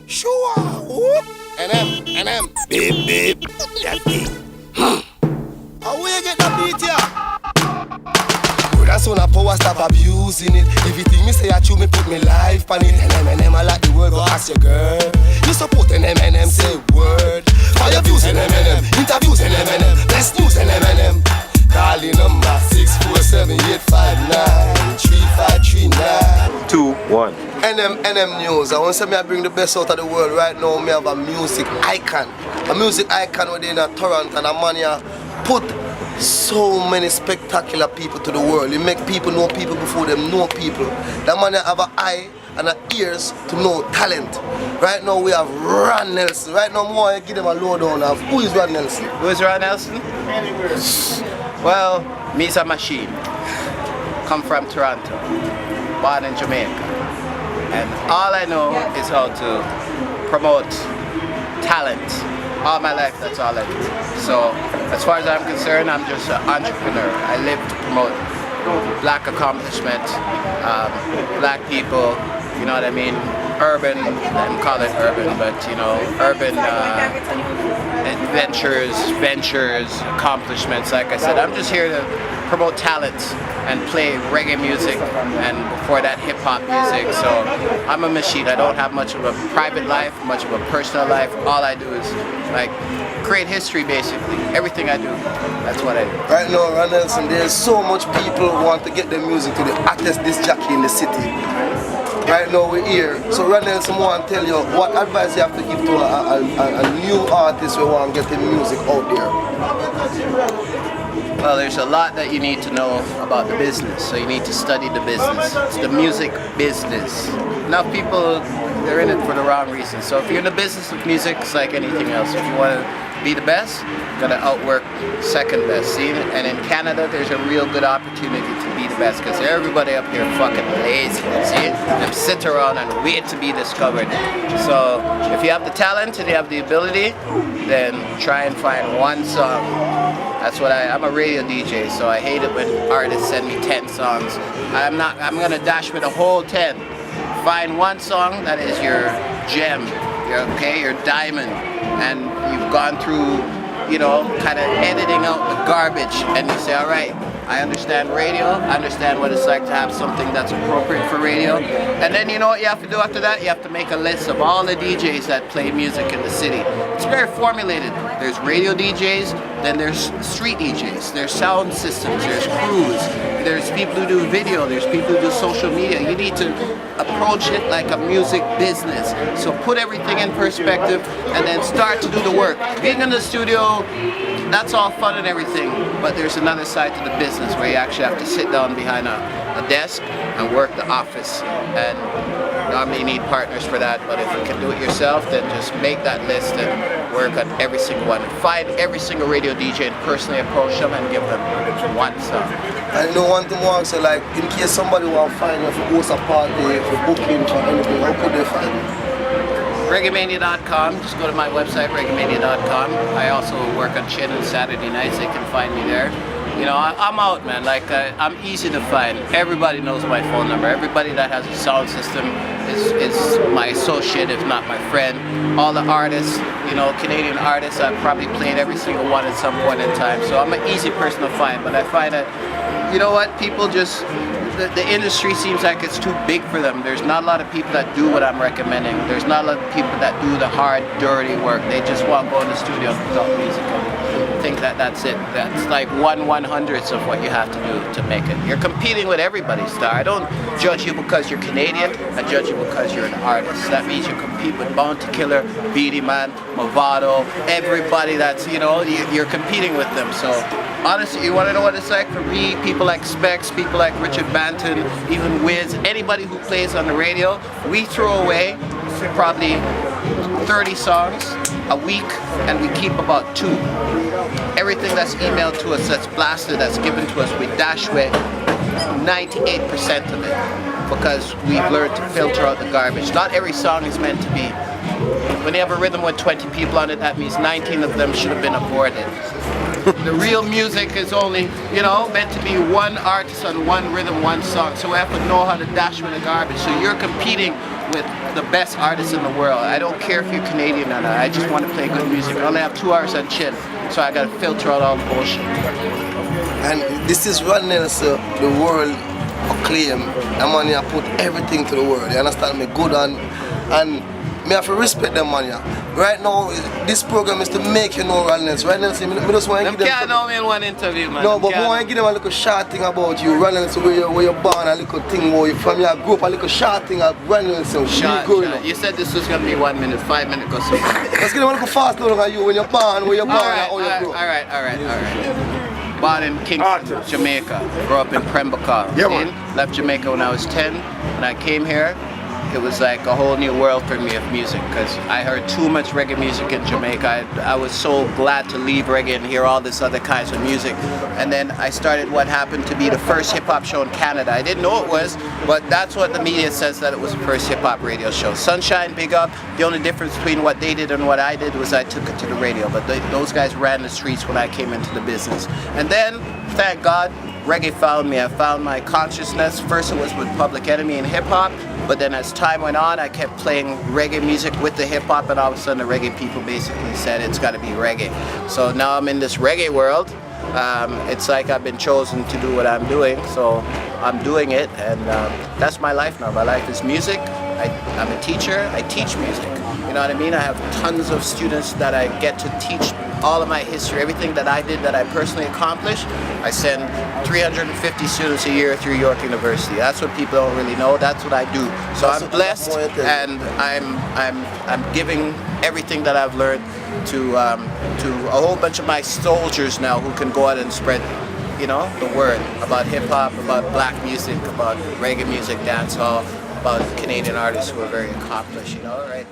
Sure. Whoop. NM. Beep, beep. That thing. How will you get that beat here? That's when I power stop abusing it. Everything me say I chew me put me life on it. NMNM I like the word, go ask your girl. You support NMNM, say word. Fire views NMNM, interviews NMNM, best news NMNM. Calling number 647-859-3539 2-1 NMNM News. I want to say me I bring the best out of the world. Right now me have a music icon. A music icon within a Toronto, and a man here put so many spectacular people to the world. You make people know people before them know people. That man have an eye and an ears to know talent. Right now we have Ron Nelson. Right now more I give them a lowdown of who is Ron Nelson. Who is Ron Nelson? Well, me's a machine. Come from Toronto, born in Jamaica. And all I know is how to promote talent. All my life, that's all I do. So, as far as I'm concerned, I'm just an entrepreneur. I live to promote black accomplishment, black people, you know what I mean? Urban, I call it urban, but you know, urban adventures, ventures, accomplishments. Like I said, I'm just here to promote talent and play reggae music, and before that hip-hop music. So I'm a machine. I don't have much of a private life, much of a personal life. All I do is like create history, basically. Everything I do, that's what I do. Right now, Ron Nelson, there's so much people who want to get their music to the hottest disc jockey in the city. Right now we're here. So Ron Nelson want to tell you what advice you have to give to a new artist who want to get their music out there. Well, there's a lot that you need to know about the business, so you need to study the business. It's the music business. Enough people, they're in it for the wrong reasons. So if you're in the business of music, it's like anything else. If you want to be the best, you gotta outwork second best. See? And in Canada, there's a real good opportunity to be the best, because everybody up here fucking lazy. See? They sit around and wait to be discovered. So if you have the talent and you have the ability, then try and find one song. That's what I'm a radio DJ, so I hate it when artists send me 10 songs. I'm gonna dash with a whole 10. Find one song that is your gem, your diamond, and you've gone through, you know, kind of editing out the garbage, and you say, all right, I understand radio, I understand what it's like to have something that's appropriate for radio. And then you know what you have to do after that? You have to make a list of all the DJs that play music in the city. It's very formulated. There's radio DJs, then there's street DJs, there's sound systems, there's crews, there's people who do video, there's people who do social media. You need to approach it like a music business. So put everything in perspective and then start to do the work. Being in the studio, that's all fun and everything, but there's another side to the business where you actually have to sit down behind a desk and work the office. And normally you need partners for that, but if you can do it yourself, then just make that list and work on every single one. Find every single radio DJ and personally approach them and give them one song. I know one thing more, so like in case somebody want to find you for host a party, for booking, for anything, how could they find you? Reggaemania.com, just go to my website, reggaemania.com. I also work on Chin on Saturday nights, they can find me there. You know, I'm out, man. Like, I'm easy to find. Everybody knows my phone number. Everybody that has a sound system is my associate, if not my friend. All the artists, you know, Canadian artists, I've probably played every single one at some point in time. So I'm an easy person to find, but I find that, you know what, people just, the industry seems like it's too big for them. There's not a lot of people that do what I'm recommending. There's not a lot of people that do the hard, dirty work. They just want to go in the studio and put out music and think that that's it. That's like 1/100th of what you have to do to make it. You're competing with everybody, Star. I don't judge you because you're Canadian. I judge you because you're an artist. That means you compete with Bounty Killer, Beatty Man, Movado, everybody that's, you know, you're competing with them. So honestly, you want to know what it's like for me? People like Specs, people like Richard Banton, even Wiz, anybody who plays on the radio, we throw away probably 30 songs a week and we keep about 2. Everything that's emailed to us, that's blasted, that's given to us, we dash away 98% of it because we've learned to filter out the garbage. Not every song is meant to be. When you have a rhythm with 20 people on it, that means 19 of them should have been aborted. The real music is only, you know, meant to be one artist on one rhythm, one song. So we have to know how to dash with the garbage. So you're competing with the best artists in the world. I don't care if you're Canadian or not. I just want to play good music. I only have 2 hours on chin, so I got to filter out all the bullshit. And this is Ron Nelson, the world acclaim. That man here put everything to the world. You understand me? Good and me have to respect them man here. Right now, this program is to make you know Ron Nelson. Ron Nelson, me just want to give them. Can't know me in one interview, man. No, but I want to give them a little short thing about you. Ron Nelson, where you're born, a little thing where you from your group, a little short thing of Ron Nelson. Short. You said this was gonna be 1 minute, 5 minutes or so. Let's get them a little fast look at you when you're born, where you're born, and how you grow. All right. Born in Kingston, Jamaica. Grew up in Prembaka. Left Jamaica when I was 10. When I came here, it was like a whole new world for me of music because I heard too much reggae music in Jamaica. I was so glad to leave reggae and hear all this other kinds of music. And then I started what happened to be the first hip-hop show in Canada. I didn't know it was, but that's what the media says, that it was the first hip-hop radio show. Sunshine, big up. The only difference between what they did and what I did was I took it to the radio, but those guys ran the streets when I came into the business. And then, thank God, reggae found me. I found my consciousness. First it was with Public Enemy and hip-hop, but then as time went on, I kept playing reggae music with the hip-hop, and all of a sudden the reggae people basically said it's got to be reggae. So now I'm in this reggae world. It's like I've been chosen to do what I'm doing, so I'm doing it, and that's my life now. My life is music. I'm a teacher. I teach music. You know what I mean? I have tons of students that I get to teach all of my history, everything that I did that I personally accomplished. I send 350 students a year through York University. That's what people don't really know. That's what I do. So I'm blessed, and I'm giving everything that I've learned to a whole bunch of my soldiers now who can go out and spread, you know, the word about hip hop, about black music, about reggae music, dancehall, about Canadian artists who are very accomplished. You know, right?